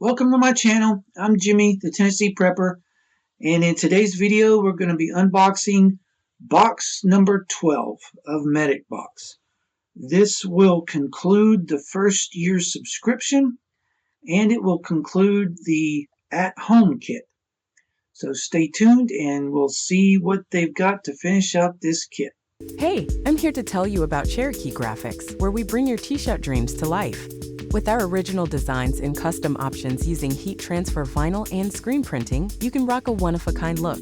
Welcome to my channel. I'm Jimmy, the Tennessee Prepper, and in today's video we're going to be unboxing box number 12 of MedicBox. This will conclude the first year subscription, and it will conclude the at-home kit. So stay tuned and we'll see what they've got to finish up this kit. Hey, I'm here to tell you about Cherokee Graphics, where we bring your t-shirt dreams to life. With our original designs and custom options using heat transfer vinyl and screen printing, you can rock a one-of-a-kind look.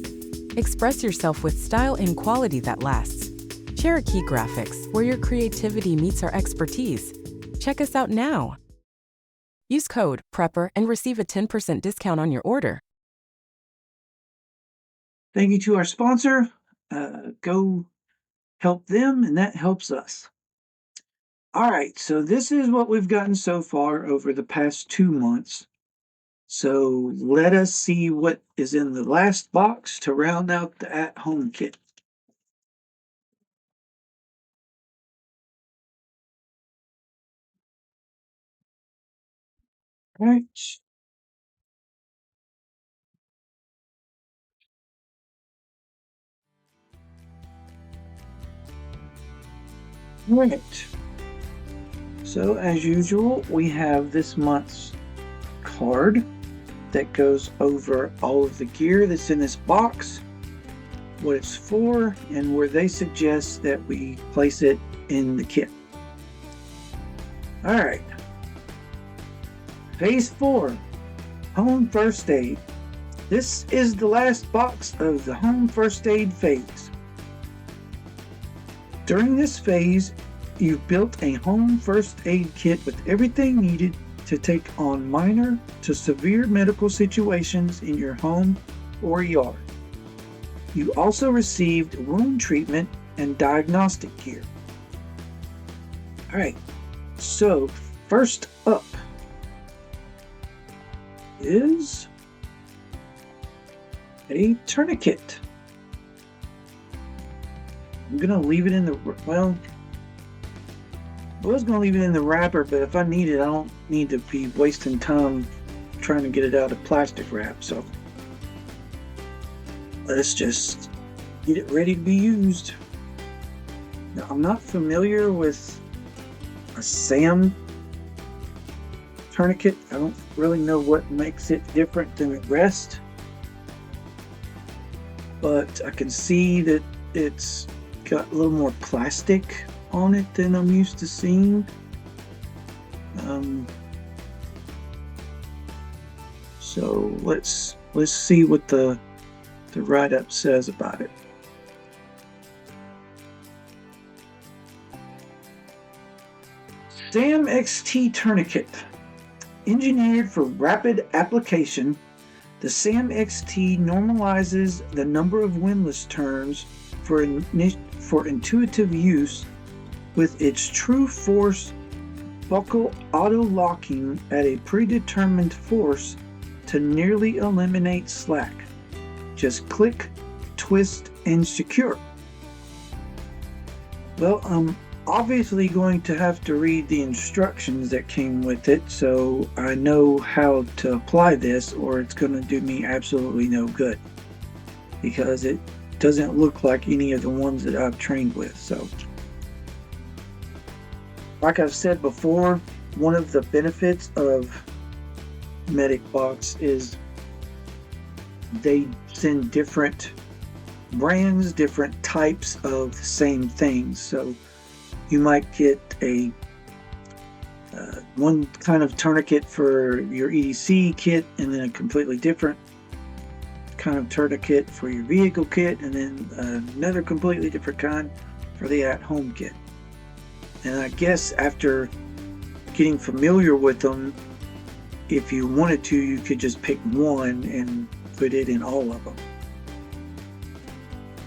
Express yourself with style and quality that lasts. Cherokee Graphics, where your creativity meets our expertise. Check us out now. Use code PREPPER and receive a 10% discount on your order. Thank you to our sponsor. Go help them, and that helps us. All right, so this is what we've gotten so far over the past 2 months. So let us see what is in the last box to round out the at-home kit. All right. All right. So as usual, we have this month's card that goes over all of the gear that's in this box, what it's for, and where they suggest that we place it in the kit. All right. Phase 4, Home First Aid. This is the last box of the Home First Aid phase. During this phase, you've built a home first aid kit with everything needed to take on minor to severe medical situations in your home or yard. You also received wound treatment and diagnostic gear. All right, so first up is a tourniquet. I'm gonna leave it in the, well, I was gonna leave it in the wrapper, but if I need it, I don't need to be wasting time trying to get it out of plastic wrap, so let's just get it ready to be used. Now, I'm not familiar with a SAM tourniquet. I don't really know what makes it different than the rest, but I can see that it's got a little more plastic on it than I'm used to seeing. So let's see what the write-up says about it. SAM XT Tourniquet. Engineered for rapid application, the SAM XT normalizes the number of windlass turns for intuitive use with its true force buckle auto-locking at a predetermined force to nearly eliminate slack. Just click, twist, and secure. Well, I'm obviously going to have to read the instructions that came with it so I know how to apply this, or it's going to do me absolutely no good because it doesn't look like any of the ones that I've trained with. So like I've said before, one of the benefits of MedicBox is they send different brands, different types of the same things. So you might get a one kind of tourniquet for your EDC kit, and then a completely different kind of tourniquet for your vehicle kit, and then another completely different kind for the at-home kit. And I guess after getting familiar with them, if you wanted to, you could just pick one and put it in all of them.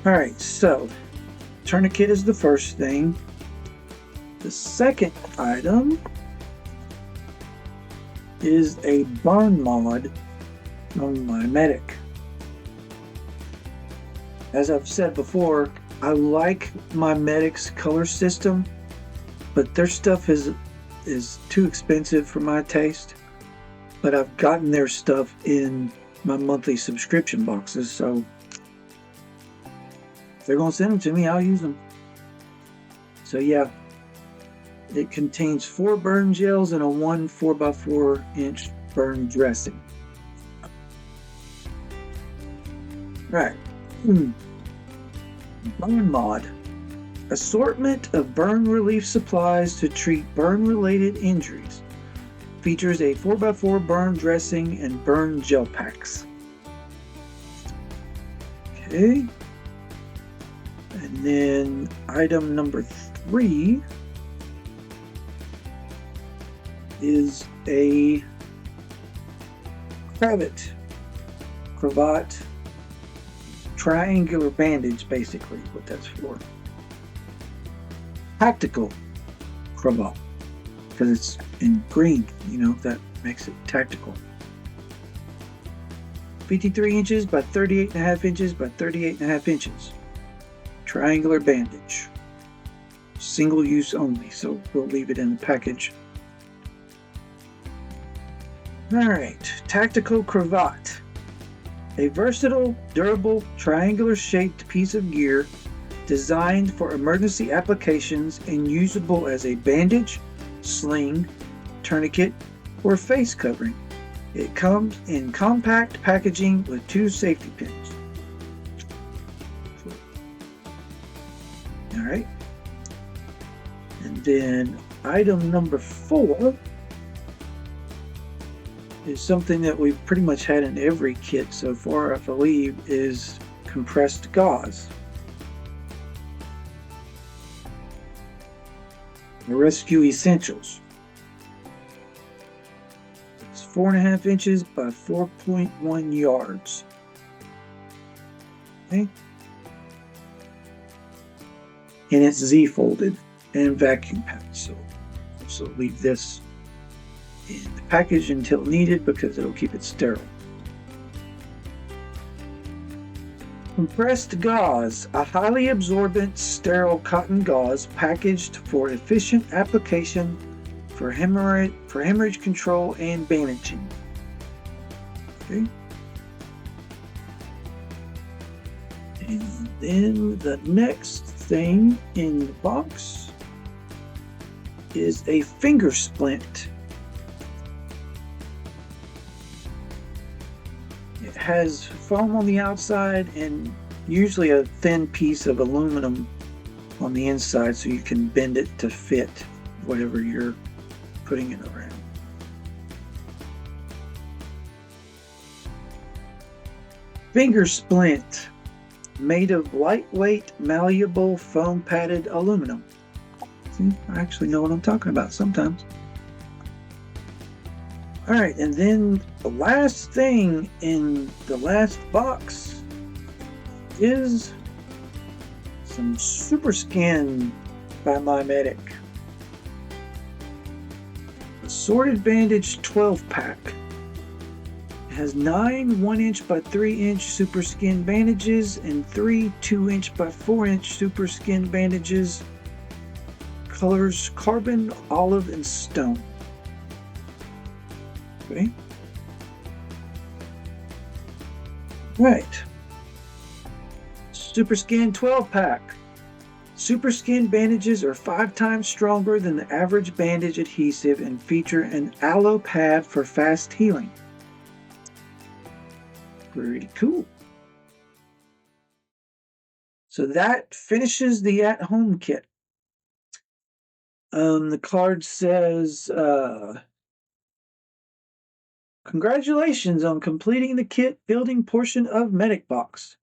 All right, so tourniquet is the first thing. The second item is a burn mod on my Medic. As I've said before, I like my Medic's color system, but their stuff is too expensive for my taste. but I've gotten their stuff in my monthly subscription boxes, so if they're going to send them to me, I'll use them. So yeah, it contains 4 burn gels and a 1 4x4 inch burn dressing. Right. Burn Mod. Assortment of burn relief supplies to treat burn-related injuries. Features a 4x4 burn dressing and burn gel packs. Okay. And then item number 3 is a cravat triangular bandage, basically what that's for. Tactical cravat, because it's in green, that makes it tactical. 53 inches by 38.5 inches by 38.5 inches. Triangular bandage. Single use only, so we'll leave it in the package. Alright, tactical cravat. A versatile, durable, triangular-shaped piece of gear designed for emergency applications and usable as a bandage, sling, tourniquet, or face covering. It comes in compact packaging with 2 safety pins. Alright. And then item number 4 is something that we've pretty much had in every kit so far, I believe, is compressed gauze. The Rescue Essentials. It's 4.5 inches by 4.1 yards. Okay. And it's Z-folded and vacuum packed, so leave this in the package until needed because it'll keep it sterile. Compressed gauze, a highly absorbent, sterile cotton gauze packaged for efficient application for hemorrhage control and bandaging. Okay. And then the next thing in the box is a finger splint. It has foam on the outside and usually a thin piece of aluminum on the inside so you can bend it to fit whatever you're putting it around. Finger splint, made of lightweight, malleable, foam padded aluminum. See, I actually know what I'm talking about sometimes. Alright, and then the last thing in the last box is some Super Skin by MyMedic. Assorted Bandage 12 pack. It has 9 1-inch by 3-inch Super Skin bandages and 3 2-inch by 4-inch Super Skin bandages. Colors carbon, olive, and stone. Okay. Right. Super Skin 12 pack. Super Skin bandages are 5 times stronger than the average bandage adhesive and feature an aloe pad for fast healing. Pretty cool. So that finishes the at-home kit. The card says, congratulations on completing the kit building portion of MedicBox.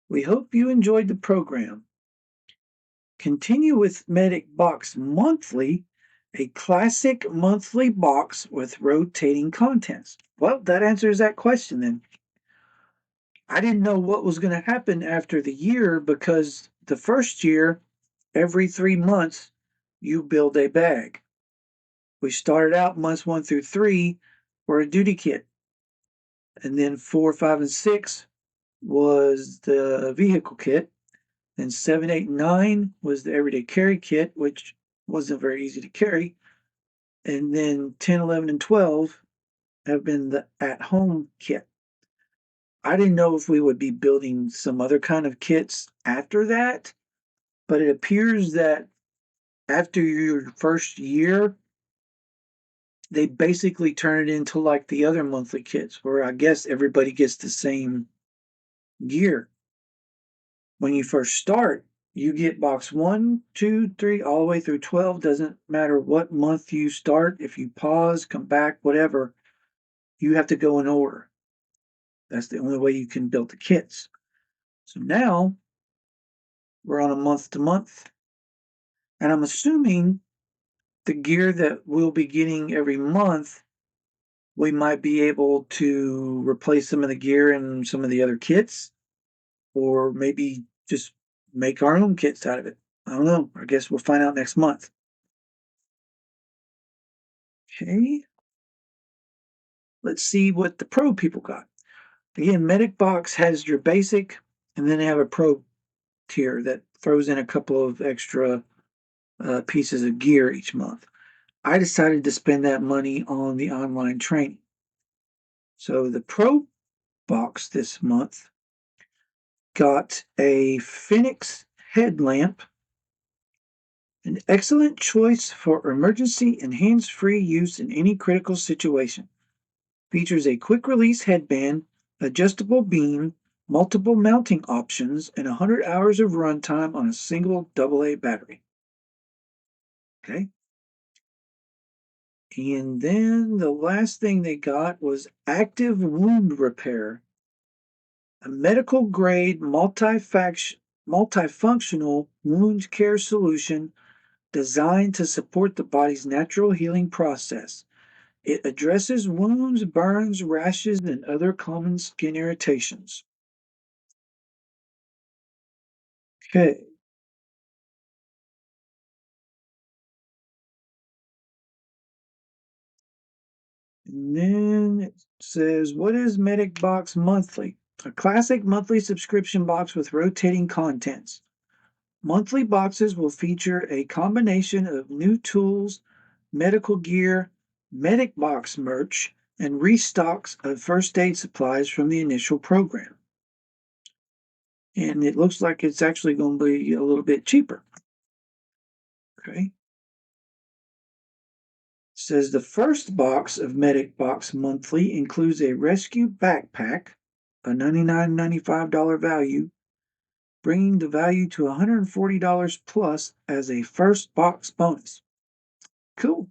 We hope you enjoyed the program. Continue with MedicBox Monthly, a classic monthly box with rotating contents. Well, that answers that question then. I didn't know what was going to happen after the year because the first year, every 3 months, you build a bag. We started out months 1 through 3 were a duty kit. And then 4, 5, and 6 was the vehicle kit. Then 7, 8, and 9 was the everyday carry kit, which wasn't very easy to carry. And then 10, 11, and 12 have been the at-home kit. I didn't know if we would be building some other kind of kits after that, but it appears that after your first year, they basically turn it into like the other monthly kits where I guess everybody gets the same gear. When you first start, you get box 1, 2, 3, all the way through 12. Doesn't matter what month you start. If you pause, come back, whatever, you have to go in order. That's the only way you can build the kits. So now we're on a month to month. And I'm assuming the gear that we'll be getting every month, we might be able to replace some of the gear in some of the other kits, or maybe just make our own kits out of it. I don't know. I guess we'll find out next month. Okay. Let's see what the pro people got. Again, MedicBox has your basic, and then they have a pro tier that throws in a couple of extra pieces of gear each month. I decided to spend that money on the online training. So the pro box this month got a Phoenix headlamp, an excellent choice for emergency and hands-free use in any critical situation. Features a quick release headband, adjustable beam, multiple mounting options, and 100 hours of runtime on a single AA battery. Okay. And then the last thing they got was active wound repair, a medical grade multifunctional wound care solution designed to support the body's natural healing process. It addresses wounds, burns, rashes, and other common skin irritations. Okay. And then it says, what is MedicBox Monthly? A classic monthly subscription box with rotating contents. Monthly boxes will feature a combination of new tools, medical gear, MedicBox merch, and restocks of first aid supplies from the initial program. And it looks like it's actually going to be a little bit cheaper. Okay. Says the first box of MedicBox Monthly includes a rescue backpack, a $99.95 value, bringing the value to $140 plus as a first box bonus. Cool.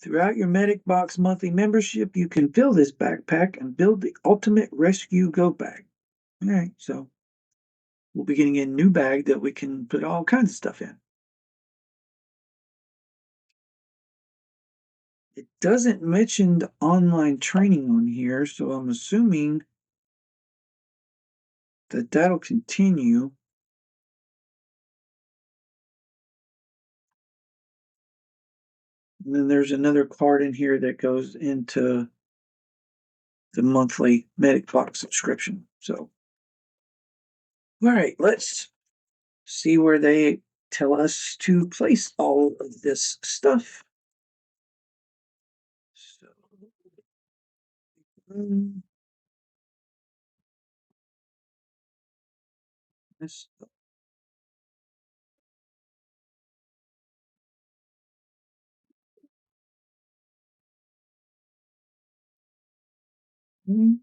Throughout your MedicBox Monthly membership, you can fill this backpack and build the ultimate rescue go bag. All right, so we'll be getting a new bag that we can put all kinds of stuff in. It doesn't mention the online training on here, so I'm assuming that that'll continue. And then there's another card in here that goes into the monthly MedicBox subscription. So, all right, let's see where they tell us to place all of this stuff. So, um, this, mm,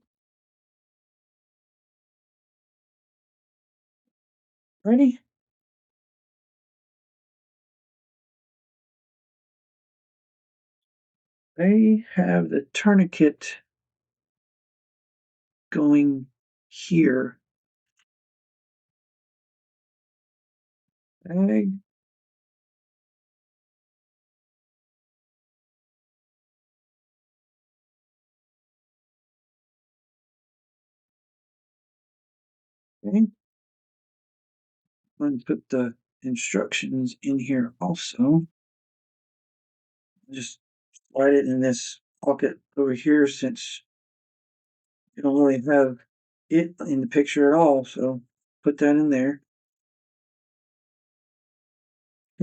ready? They have the tourniquet going here. Bag. Okay. I'm going to put the instructions in here also. Just slide it in this pocket over here since you don't really have it in the picture at all. So put that in there.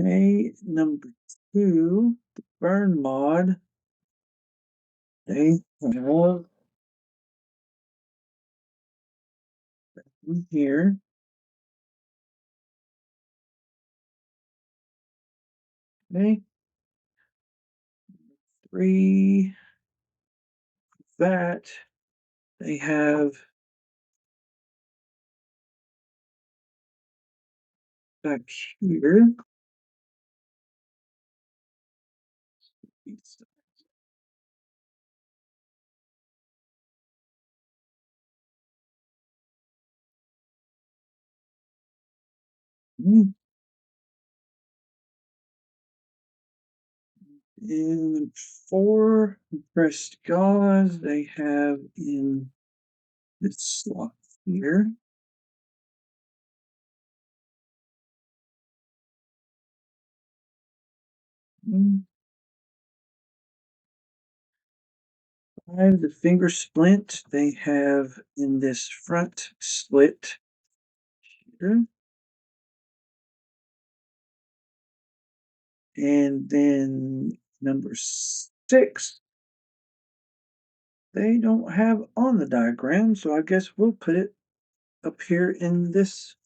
Okay, number 2, the burn mod. They have in here. Okay, three. That they have back here. And four pressed gauze they have in this slot here. Mm, five, the finger splint they have in this front slit here. And then number six, they don't have on the diagram, so I guess we'll put it up here in this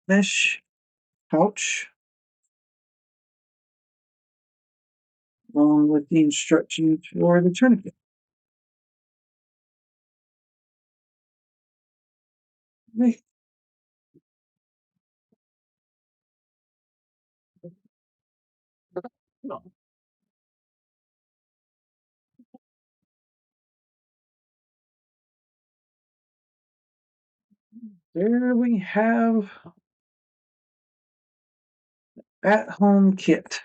mesh pouch along with the instructions for the tourniquet. Okay. There we have at-home kit.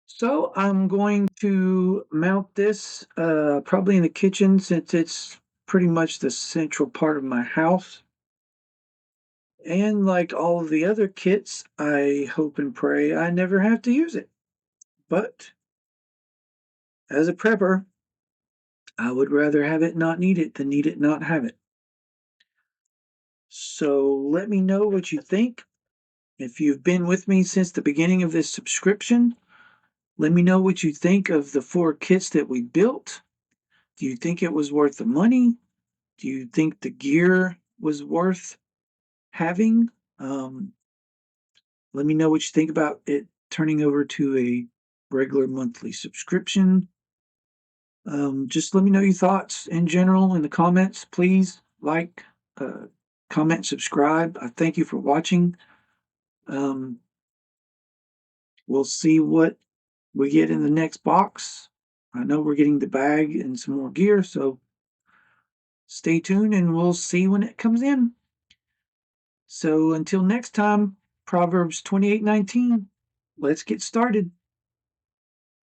So I'm going to mount this probably in the kitchen since it's pretty much the central part of my house. And like all of the other kits, I hope and pray I never have to use it. But as a prepper, I would rather have it not need it than need it not have it. So let me know what you think. If you've been with me since the beginning of this subscription, let me know what you think of the four kits that we built. Do you think it was worth the money? Do you think the gear was worth having? Um, Let me know what you think about it turning over to a regular monthly subscription. Just let me know your thoughts in general in the comments. Please like, uh, comment, subscribe. I thank you for watching. Um, we'll see what we get in the next box. I know we're getting the bag and some more gear, so stay tuned and we'll see when it comes in. So until next time, Proverbs 28:19, let's get started.